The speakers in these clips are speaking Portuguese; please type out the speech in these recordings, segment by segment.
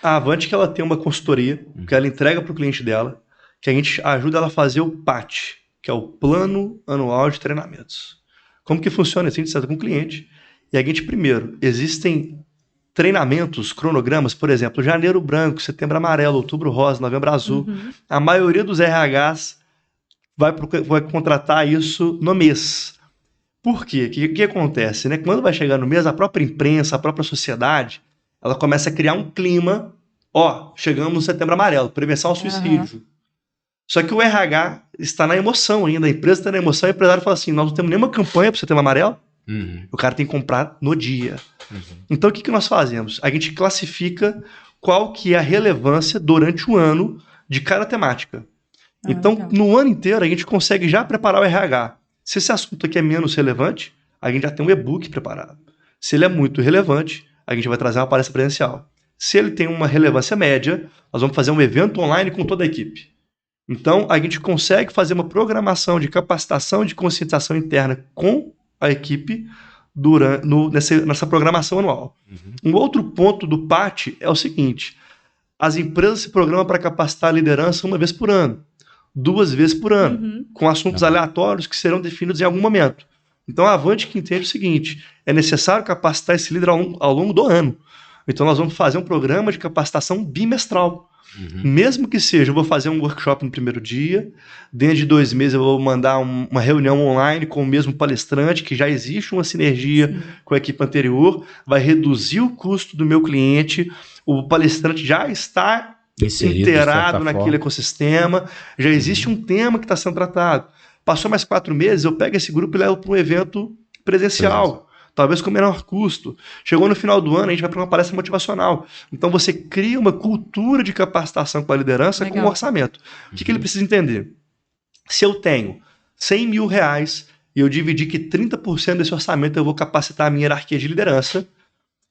A Avante que ela tem uma consultoria que ela entrega para o cliente dela, que a gente ajuda ela a fazer o PAT, que é o Plano Anual de Treinamentos. Como que funciona? Assim, a gente senta com o cliente e a gente, primeiro, existem treinamentos, cronogramas, por exemplo, janeiro branco, setembro amarelo, outubro rosa, novembro azul. A maioria dos RHs vai contratar isso no mês. Por quê? O que acontece? Né? Quando vai chegar no mês, a própria imprensa, a própria sociedade, ela começa a criar um clima. Ó, chegamos no setembro amarelo, prevenção ao suicídio. Só que o RH está na emoção ainda, a empresa está na emoção, e o empresário fala assim, nós não temos nenhuma campanha para o setembro amarelo, o cara tem que comprar no dia. Então, o que nós fazemos? A gente classifica qual que é a relevância durante o ano de cada temática. Então, no ano inteiro, a gente consegue já preparar o RH. Se esse assunto aqui é menos relevante, a gente já tem um e-book preparado. Se ele é muito relevante, a gente vai trazer uma palestra presencial. Se ele tem uma relevância média, nós vamos fazer um evento online com toda a equipe. Então, a gente consegue fazer uma programação de capacitação e de conscientização interna com a equipe nessa programação anual. Um outro ponto do PAT é o seguinte, as empresas se programam para capacitar a liderança uma vez por ano, 2 vezes por ano, com assuntos aleatórios que serão definidos em algum momento. Então, a Avante que entende o seguinte, é necessário capacitar esse líder ao longo do ano. Então, nós vamos fazer um programa de capacitação bimestral. Mesmo que seja, eu vou fazer um workshop no primeiro dia, dentro de 2 meses eu vou mandar uma reunião online com o mesmo palestrante, que já existe uma sinergia com a equipe anterior, vai reduzir o custo do meu cliente, o palestrante já está inteirado naquele ecossistema, já existe um tema que está sendo tratado. Passou mais 4 meses, eu pego esse grupo e levo para um evento presencial. Talvez com menor custo. Chegou no final do ano, a gente vai para uma palestra motivacional. Então, você cria uma cultura de capacitação com a liderança com um orçamento. O que ele precisa entender? Se eu tenho 100 mil reais e eu dividir que 30% desse orçamento eu vou capacitar a minha hierarquia de liderança,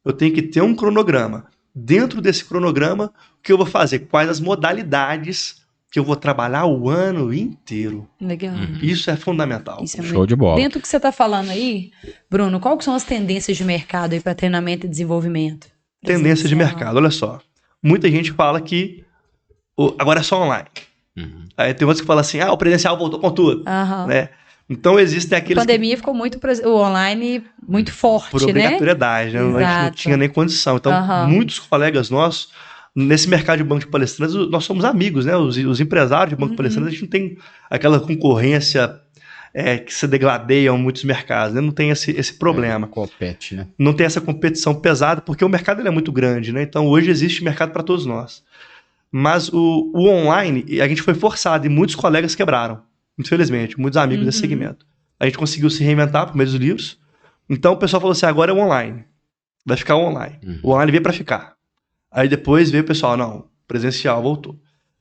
eu tenho que ter um cronograma. Dentro desse cronograma, o que eu vou fazer? Quais as modalidades que eu vou trabalhar o ano inteiro. Legal. Isso é fundamental. Isso é Show de bola. Dentro do que você está falando aí, Bruno, quais são as tendências de mercado aí para treinamento e desenvolvimento? Tendência de mercado, olha só. Muita gente fala que agora é só online. Aí tem outros que falam assim, o presencial voltou com tudo. Né? Então existem aqueles... A pandemia ficou muito... O online muito forte, por obrigatoriedade, né? A gente não tinha nem condição. Então, muitos colegas nossos, nesse mercado de banco de palestrantes, nós somos amigos, né? Os empresários de banco de palestrantes, a gente não tem aquela concorrência que se degladeia em muitos mercados, né? Não tem esse problema. Compete, né? Não tem essa competição pesada, porque o mercado ele é muito grande, né? Então, hoje existe mercado para todos nós. Mas o online, a gente foi forçado e muitos colegas quebraram, infelizmente, muitos amigos desse segmento. A gente conseguiu se reinventar por meio dos livros. Então, o pessoal falou assim, agora é o online. Vai ficar online. O online veio para ficar. Aí depois veio o pessoal, não, presencial voltou.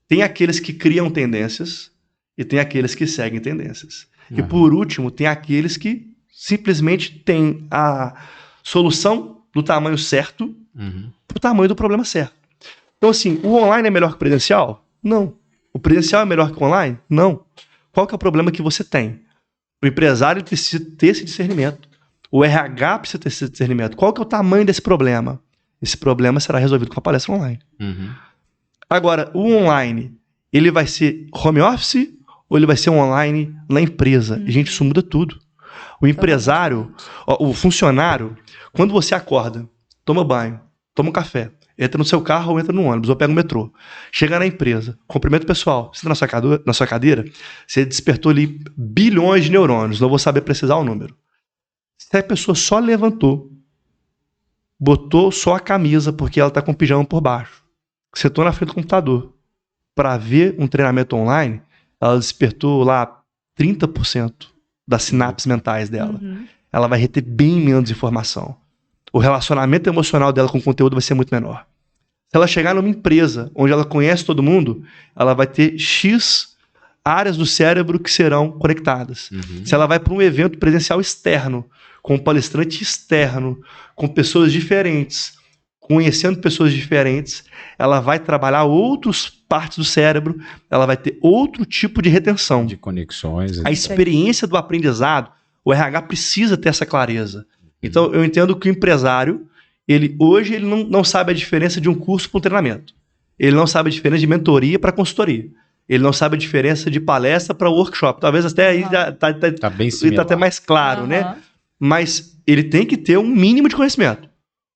Tem aqueles que criam tendências e tem aqueles que seguem tendências. E por último, tem aqueles que simplesmente têm a solução do tamanho certo para o tamanho do problema certo. Então assim, o online é melhor que o presencial? Não. O presencial é melhor que o online? Não. Qual que é o problema que você tem? O empresário precisa ter esse discernimento. O RH precisa ter esse discernimento. Qual que é o tamanho desse problema? Esse problema será resolvido com a palestra online. Agora, o online, ele vai ser home office ou ele vai ser online na empresa? E, gente, isso muda tudo. O empresário, o funcionário, quando você acorda, toma banho, toma um café, entra no seu carro ou entra no ônibus ou pega o metrô, chega na empresa, cumprimenta o pessoal, senta na sua cadeira, você despertou ali bilhões de neurônios, não vou saber precisar o número. Se a pessoa só levantou, botou só a camisa porque ela está com o pijama por baixo, sentou na frente do computador para ver um treinamento online, ela despertou lá 30% das sinapses mentais dela. Ela vai reter bem menos informação. O relacionamento emocional dela com o conteúdo vai ser muito menor. Se ela chegar numa empresa onde ela conhece todo mundo, ela vai ter X áreas do cérebro que serão conectadas. Se ela vai para um evento presencial externo, com um palestrante externo, com pessoas diferentes, conhecendo pessoas diferentes, ela vai trabalhar outras partes do cérebro, ela vai ter outro tipo de retenção. De conexões. A experiência do aprendizado, o RH precisa ter essa clareza. Então, eu entendo que o empresário, Hoje ele não sabe a diferença de um curso para um treinamento. Ele não sabe a diferença de mentoria para consultoria. Ele não sabe a diferença de palestra para workshop. Talvez até aí Tá bem similar. tá até mais claro, né? Mas ele tem que ter um mínimo de conhecimento.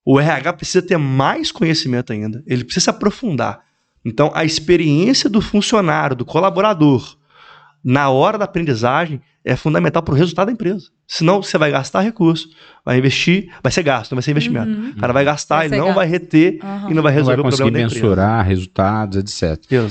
O RH precisa ter mais conhecimento ainda. Ele precisa se aprofundar. Então, a experiência do funcionário, do colaborador, na hora da aprendizagem, é fundamental para o resultado da empresa. Senão, você vai gastar recurso, vai investir, vai ser gasto, não vai ser investimento. O cara vai gastar, ele não vai reter e não vai resolver o problema da empresa. Não vai conseguir mensurar resultados, etc.